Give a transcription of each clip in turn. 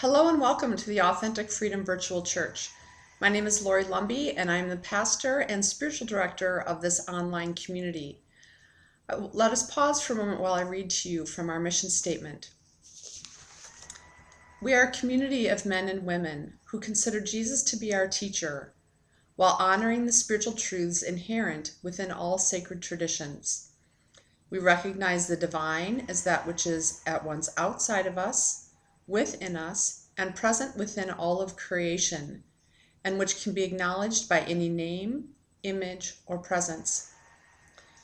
Hello and welcome to the Authentic Freedom Virtual Church. My name is Lori Lumby and I'm the pastor and spiritual director of this online community. Let us pause for a moment while I read to you from our mission statement. We are a community of men and women who consider Jesus to be our teacher while honoring the spiritual truths inherent within all sacred traditions. We recognize the divine as that which is at once outside of us, within us, and present within all of creation, and which can be acknowledged by any name, image, or presence.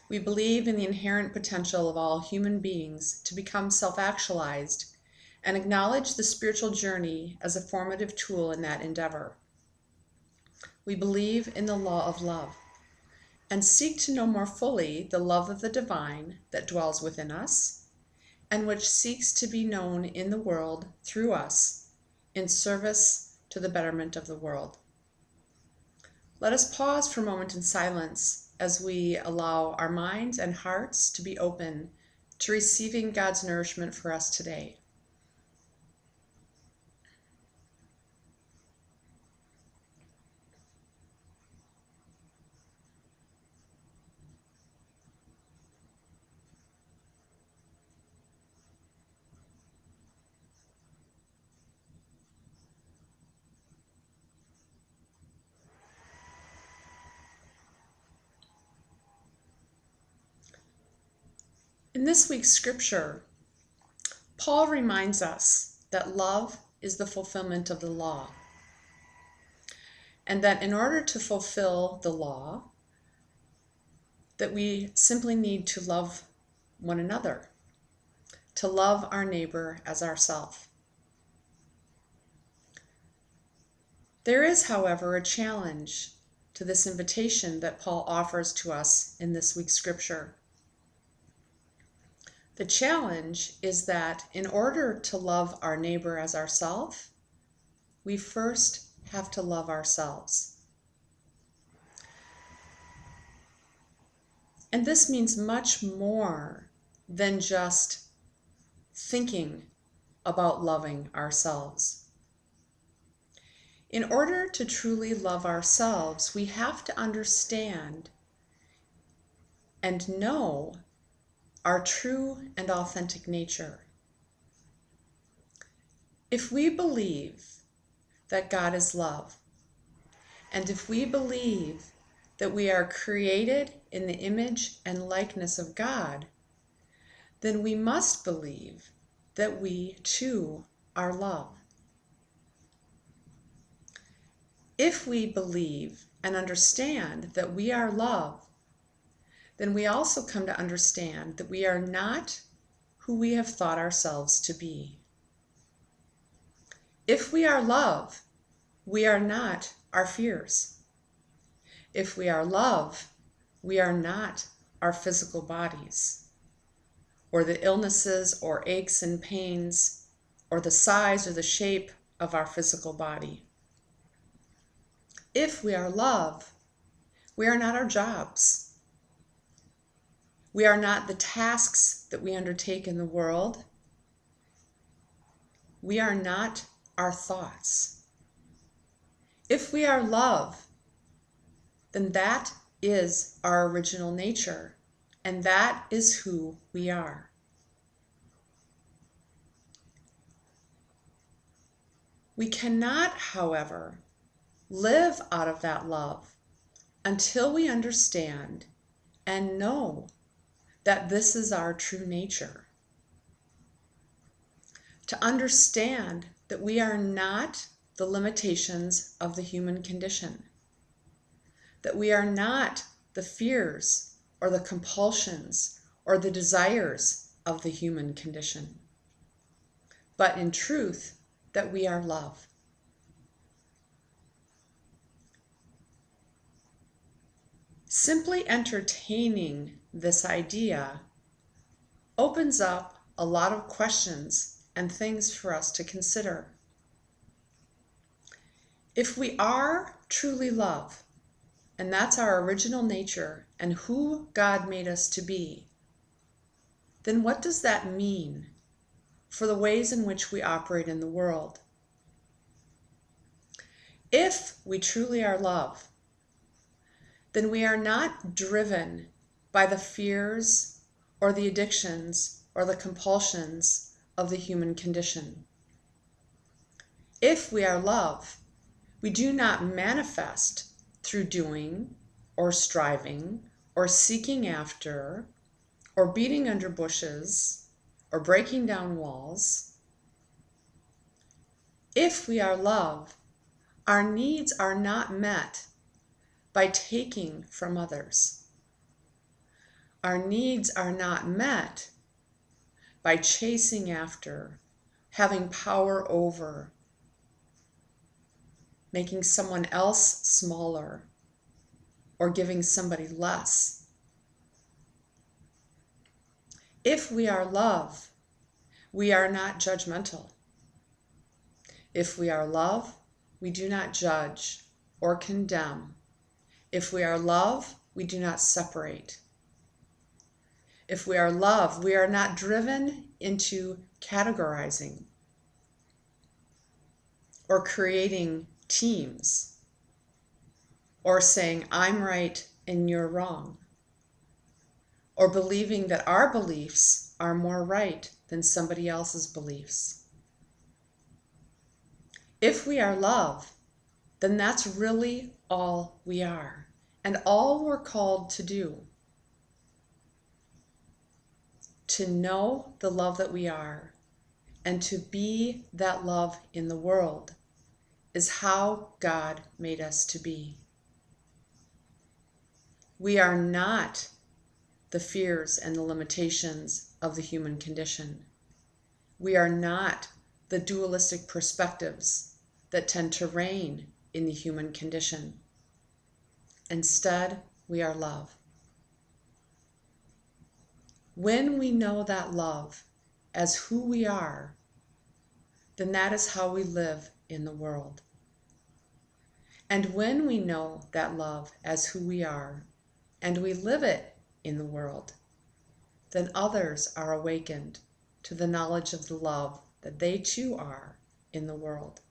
We believe in the inherent potential of all human beings to become self-actualized and acknowledge the spiritual journey as a formative tool in that endeavor. We believe in the law of love and seek to know more fully the love of the divine that dwells within us and which seeks to be known in the world through us in service to the betterment of the world. Let us pause for a moment in silence as we allow our minds and hearts to be open to receiving God's nourishment for us today. In this week's scripture, Paul reminds us that love is the fulfillment of the law, and that in order to fulfill the law, that we simply need to love one another, to love our neighbor as ourselves. There is, however, a challenge to this invitation that Paul offers to us in this week's scripture. The challenge is that in order to love our neighbor as ourselves, we first have to love ourselves. And this means much more than just thinking about loving ourselves. In order to truly love ourselves, we have to understand and know our true and authentic nature. If we believe that God is love, and if we believe that we are created in the image and likeness of God, then we must believe that we too are love. If we believe and understand that we are love, then we also come to understand that we are not who we have thought ourselves to be. If we are love, we are not our fears. If we are love, we are not our physical bodies, or the illnesses or aches and pains, or the size or the shape of our physical body. If we are love, we are not our jobs. We are not the tasks that we undertake in the world. We are not our thoughts. If we are love, then that is our original nature, and that is who we are. We cannot, however, live out of that love until we understand and know that this is our true nature. To understand that we are not the limitations of the human condition, that we are not the fears or the compulsions or the desires of the human condition, but in truth, that we are love. Simply entertaining this idea opens up a lot of questions and things for us to consider. If we are truly love, and that's our original nature and who God made us to be, then what does that mean for the ways in which we operate in the world? If we truly are love, then we are not driven by the fears or the addictions or the compulsions of the human condition. If we are love, we do not manifest through doing or striving or seeking after or beating under bushes or breaking down walls. If we are love, our needs are not met by taking from others. Our needs are not met by chasing after, having power over, making someone else smaller, or giving somebody less. If we are love, we are not judgmental. If we are love, we do not judge or condemn. If we are love, we do not separate. If we are love, we are not driven into categorizing or creating teams or saying, I'm right and you're wrong, or believing that our beliefs are more right than somebody else's beliefs. If we are love, then that's really all we are and all we're called to do. To know the love that we are and to be that love in the world is how God made us to be. We are not the fears and the limitations of the human condition. We are not the dualistic perspectives that tend to reign in the human condition. Instead, we are love. When we know that love as who we are, then that is how we live in the world. And when we know that love as who we are, and we live it in the world, then others are awakened to the knowledge of the love that they too are in the world.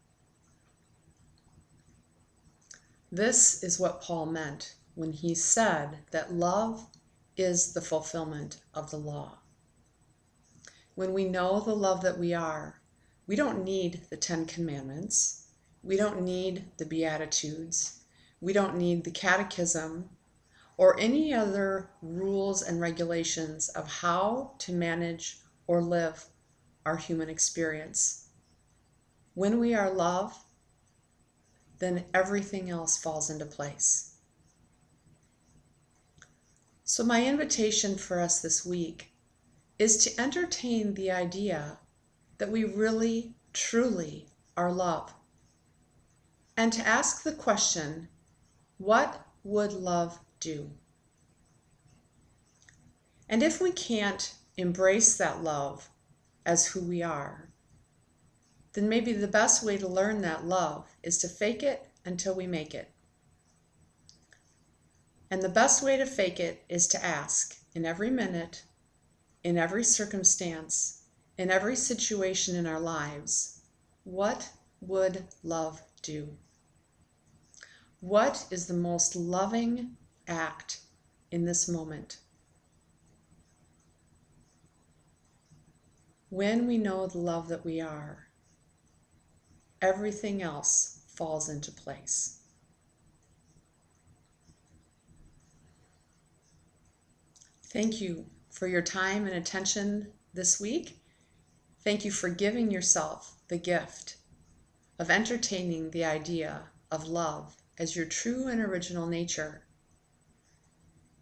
This is what Paul meant when he said that love is the fulfillment of the law. When we know the love that we are, we don't need the 10 Commandments. We don't need the Beatitudes. We don't need the Catechism or any other rules and regulations of how to manage or live our human experience. When we are love, then everything else falls into place. So my invitation for us this week is to entertain the idea that we really, truly are love. And to ask the question, what would love do? And if we can't embrace that love as who we are, then maybe the best way to learn that love is to fake it until we make it. And the best way to fake it is to ask in every minute, in every circumstance, in every situation in our lives, what would love do? What is the most loving act in this moment? When we know the love that we are, everything else falls into place. Thank you for your time and attention this week. Thank you for giving yourself the gift of entertaining the idea of love as your true and original nature.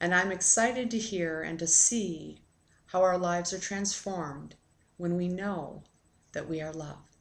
And I'm excited to hear and to see how our lives are transformed when we know that we are loved.